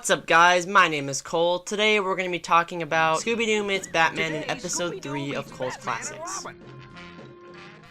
What's up guys, my name is Cole. Today we're going to be talking about Scooby-Doo meets Batman in episode 3 of Cole's Classics.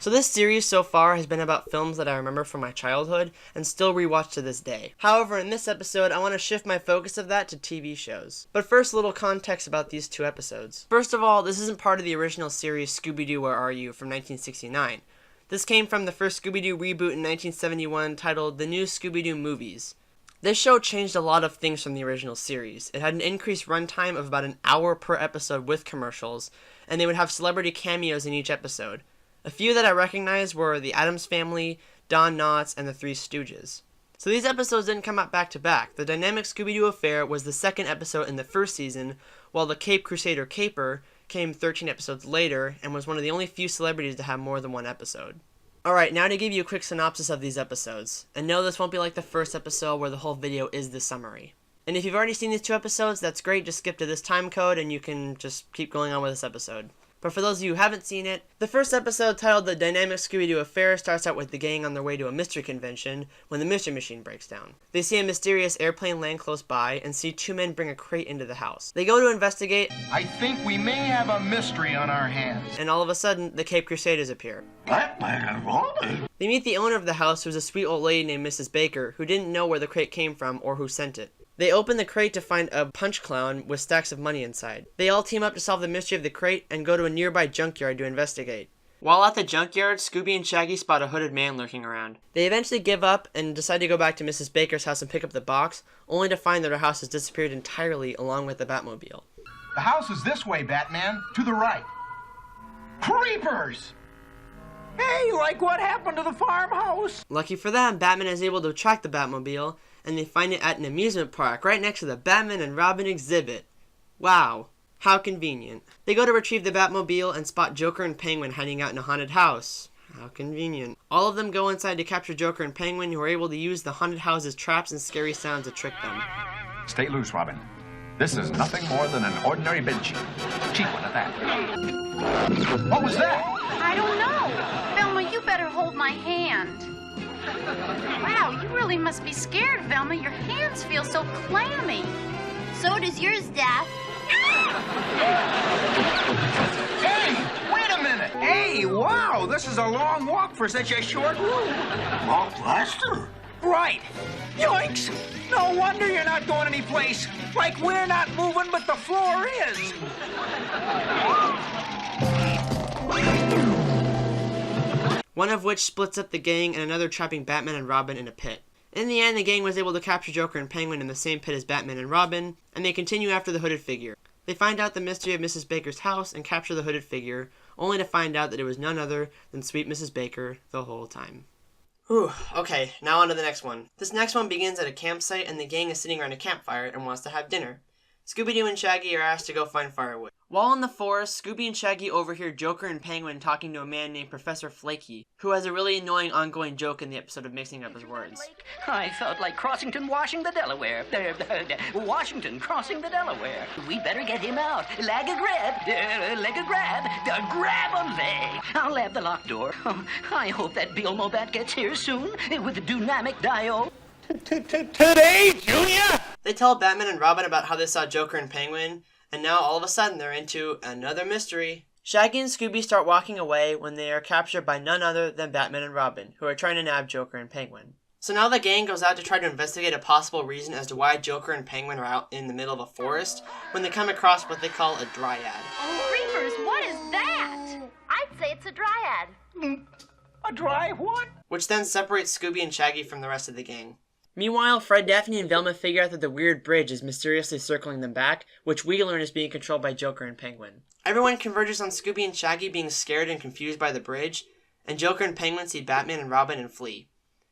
So this series so far has been about films that I remember from my childhood and still rewatch to this day. However, in this episode I want to shift my focus of that to TV shows. But first, a little context about these two episodes. First of all, this isn't part of the original series Scooby-Doo Where Are You from 1969. This came from the first Scooby-Doo reboot in 1971 titled The New Scooby-Doo Movies. This show changed a lot of things from the original series. It had an increased runtime of about an hour per episode with commercials, and they would have celebrity cameos in each episode. A few that I recognized were the Addams Family, Don Knotts, and the Three Stooges. So these episodes didn't come out back to back. The Dynamic Scooby-Doo Affair was the second episode in the first season, while the Cape Crusader Caper came 13 episodes later and was one of the only few celebrities to have more than one episode. Alright, now to give you a quick synopsis of these episodes. And no, this won't be like the first episode where the whole video is the summary. And if you've already seen these two episodes, that's great, just skip to this time code and you can just keep going on with this episode. But for those of you who haven't seen it, the first episode, titled The Dynamic Scooby-Doo Affair, starts out with the gang on their way to a mystery convention when the mystery machine breaks down. They see a mysterious airplane land close by and see two men bring a crate into the house. They go to investigate. I think we may have a mystery on our hands. And all of a sudden, the Cape Crusaders appear. Batman and Robin? They meet the owner of the house, who's a sweet old lady named Mrs. Baker, who didn't know where the crate came from or who sent it. They open the crate to find a punch clown with stacks of money inside. They all team up to solve the mystery of the crate and go to a nearby junkyard to investigate. While at the junkyard, Scooby and Shaggy spot a hooded man lurking around. They eventually give up and decide to go back to Mrs. Baker's house and pick up the box, only to find that her house has disappeared entirely along with the Batmobile. The house is this way, Batman. To the right. Creepers! Hey, like what happened to the farmhouse? Lucky for them, Batman is able to track the Batmobile, and they find it at an amusement park right next to the Batman and Robin exhibit. Wow, how convenient. They go to retrieve the Batmobile and spot Joker and Penguin hiding out in a haunted house. How convenient. All of them go inside to capture Joker and Penguin, who are able to use the haunted house's traps and scary sounds to trick them. Stay loose, Robin. This is nothing more than an ordinary bed sheet. Cheap one at that. What was that? I don't know. Velma, you better hold my hand. Wow, you really must be scared, Velma. Your hands feel so clammy. So does yours, Daph. Hey, wait a minute. Hey, wow, this is a long walk for such a short room. More plaster? Right. Yoinks! No wonder you're not going anyplace. Like we're not moving, but the floor is. One of which splits up the gang and another trapping Batman and Robin in a pit. In the end, the gang was able to capture Joker and Penguin in the same pit as Batman and Robin, and they continue after the hooded figure. They find out the mystery of Mrs. Baker's house and capture the hooded figure, only to find out that it was none other than sweet Mrs. Baker the whole time. Whew, okay, now on to the next one. This next one begins at a campsite and the gang is sitting around a campfire and wants to have dinner. Scooby-Doo and Shaggy are asked to go find firewood. While in the forest, Scooby and Shaggy overhear Joker and Penguin talking to a man named Professor Flaky, who has a really annoying ongoing joke in the episode of mixing up his words. I felt like Crossington washing the Delaware. Washington crossing the Delaware. We better get him out. Leg a grab. Grab a leg. I'll have the locked door. I hope that Bill Mobat gets here soon with the dynamic diode. Today, Junior? They tell Batman and Robin about how they saw Joker and Penguin, and now all of a sudden they're into another mystery. Shaggy and Scooby start walking away when they are captured by none other than Batman and Robin, who are trying to nab Joker and Penguin. So now the gang goes out to try to investigate a possible reason as to why Joker and Penguin are out in the middle of a forest when they come across what they call a dryad. Creepers, what is that? I'd say it's a dryad. A dry what? Which then separates Scooby and Shaggy from the rest of the gang. Meanwhile, Fred, Daphne, and Velma figure out that the weird bridge is mysteriously circling them back, which we learn is being controlled by Joker and Penguin. Everyone converges on Scooby and Shaggy being scared and confused by the bridge, and Joker and Penguin see Batman and Robin and flee.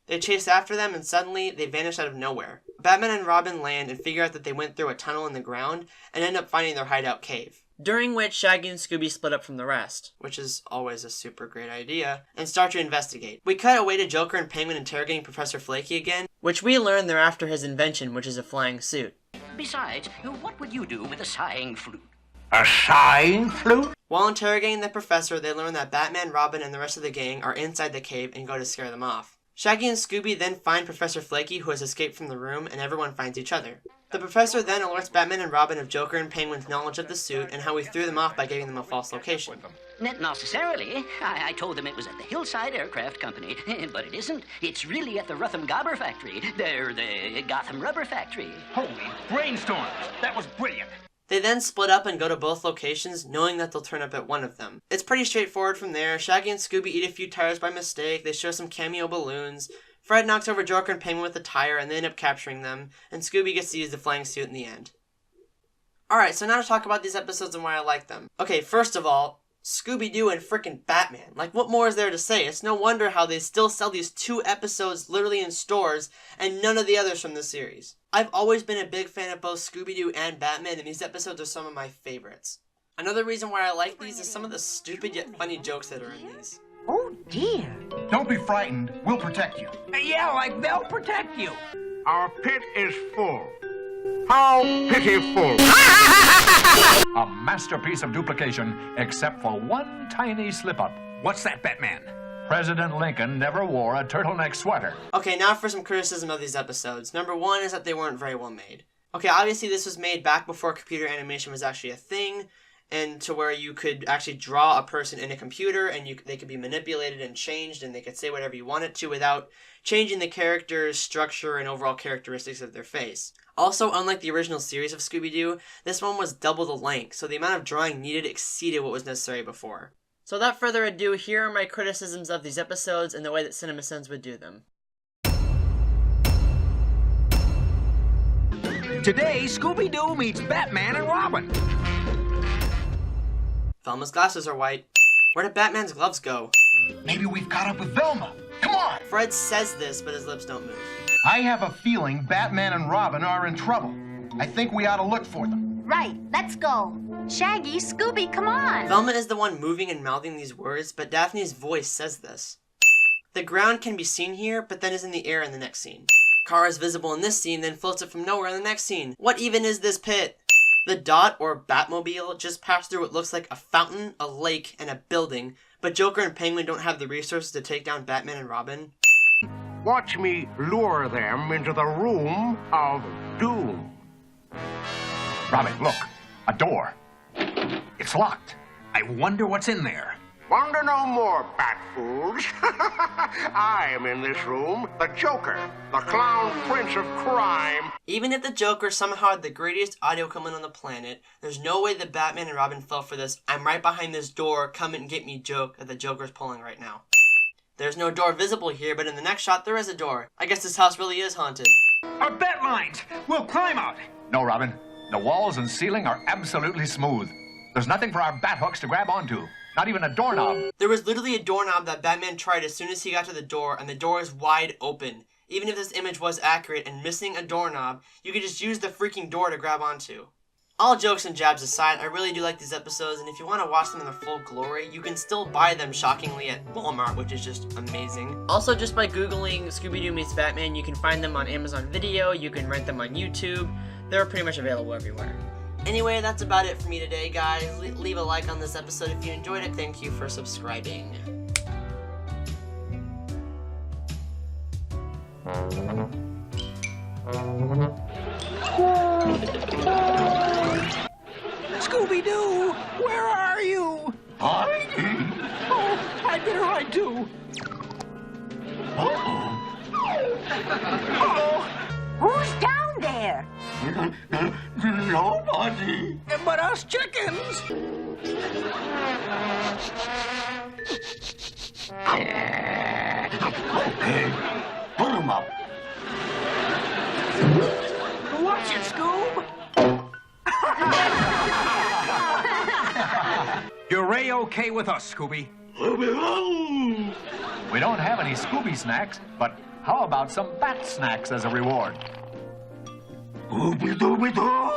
They chase after them, and suddenly they vanish out of nowhere. Batman and Robin land and figure out that they went through a tunnel in the ground and end up finding their hideout cave. During which Shaggy and Scooby split up from the rest, which is always a super great idea, and start to investigate. We cut away to Joker and Penguin interrogating Professor Flaky again, which we learn they're after his invention, which is a flying suit. Besides, what would you do with a sighing flute? A sighing flute? While interrogating the professor, they learn that Batman, Robin, and the rest of the gang are inside the cave and go to scare them off. Shaggy and Scooby then find Professor Flaky, who has escaped from the room, and everyone finds each other. The professor then alerts Batman and Robin of Joker and Penguin's knowledge of the suit and how we threw them off by giving them a false location. Not necessarily. I told them it was at the Hillside Aircraft Company, but it isn't. It's really at the Rutham Gobber Factory. They're the Gotham Rubber Factory. Holy brainstorms! That was brilliant. They then split up and go to both locations, knowing that they'll turn up at one of them. It's pretty straightforward from there. Shaggy and Scooby eat a few tires by mistake, they show some cameo balloons, Fred knocks over Joker and Penguin with a tire and they end up capturing them, and Scooby gets to use the flying suit in the end. Alright, so now to talk about these episodes and why I like them. Okay, first of all, Scooby-Doo and frickin' Batman. Like, what more is there to say? It's no wonder how they still sell these 2 episodes literally in stores and none of the others from the series. I've always been a big fan of both Scooby-Doo and Batman, and these episodes are some of my favorites. Another reason why I like these is some of the stupid yet funny jokes that are in these. Oh, dear. Don't be frightened. We'll protect you. Yeah, like they'll protect you. Our pit is full. How pitiful. A masterpiece of duplication, except for one tiny slip-up. What's that, Batman? President Lincoln never wore a turtleneck sweater. Okay, now for some criticism of these episodes. Number 1 is that they weren't very well made. Okay, obviously this was made back before computer animation was actually a thing, and to where you could actually draw a person in a computer and they could be manipulated and changed and they could say whatever you wanted to without changing the character's structure and overall characteristics of their face. Also, unlike the original series of Scooby-Doo, this one was double the length, so the amount of drawing needed exceeded what was necessary before. So without further ado, here are my criticisms of these episodes and the way that CinemaSins would do them. Today, Scooby-Doo meets Batman and Robin. Velma's glasses are white. Where did Batman's gloves go? Maybe we've caught up with Velma. Come on! Fred says this, but his lips don't move. I have a feeling Batman and Robin are in trouble. I think we ought to look for them. Right, let's go. Shaggy, Scooby, come on. Velma is the one moving and mouthing these words, but Daphne's voice says this. The ground can be seen here, but then is in the air in the next scene. Kara is visible in this scene, then floats up from nowhere in the next scene. What even is this pit? The dot, or Batmobile, just passed through what looks like a fountain, a lake, and a building, but Joker and Penguin don't have the resources to take down Batman and Robin. Watch me lure them into the room of doom. Robin, look. A door. It's locked. I wonder what's in there. Wonder no more, bat fools. I am in this room, the Joker, the clown prince of crime. Even if the Joker somehow had the greatest audio equipment on the planet, there's no way that Batman and Robin fell for this "I'm right behind this door, come and get me" joke that the Joker's pulling right now. There's no door visible here, but in the next shot there is a door. I guess this house really is haunted. Our bat lines! We'll climb out! No, Robin. The walls and ceiling are absolutely smooth. There's nothing for our bat hooks to grab onto. Not even a doorknob. There was literally a doorknob that Batman tried as soon as he got to the door, and the door is wide open. Even if this image was accurate and missing a doorknob, you could just use the freaking door to grab onto. All jokes and jabs aside, I really do like these episodes, and if you want to watch them in their full glory, you can still buy them shockingly at Walmart, which is just amazing. Also, just by Googling Scooby-Doo meets Batman, you can find them on Amazon Video, you can rent them on YouTube. They're pretty much available everywhere. Anyway, that's about it for me today, guys. Leave a like on this episode if you enjoyed it. Thank you for subscribing. Scooby-Doo, where are you? Hiding? Oh, I'd better hide too. Uh-oh. Who's down there? Nobody. But us chickens. Okay, put him up. Watch it, Scoob. You're A-okay with us, Scooby. We don't have any Scooby snacks, but how about some bat snacks as a reward? Scooby-Dooby-Doo.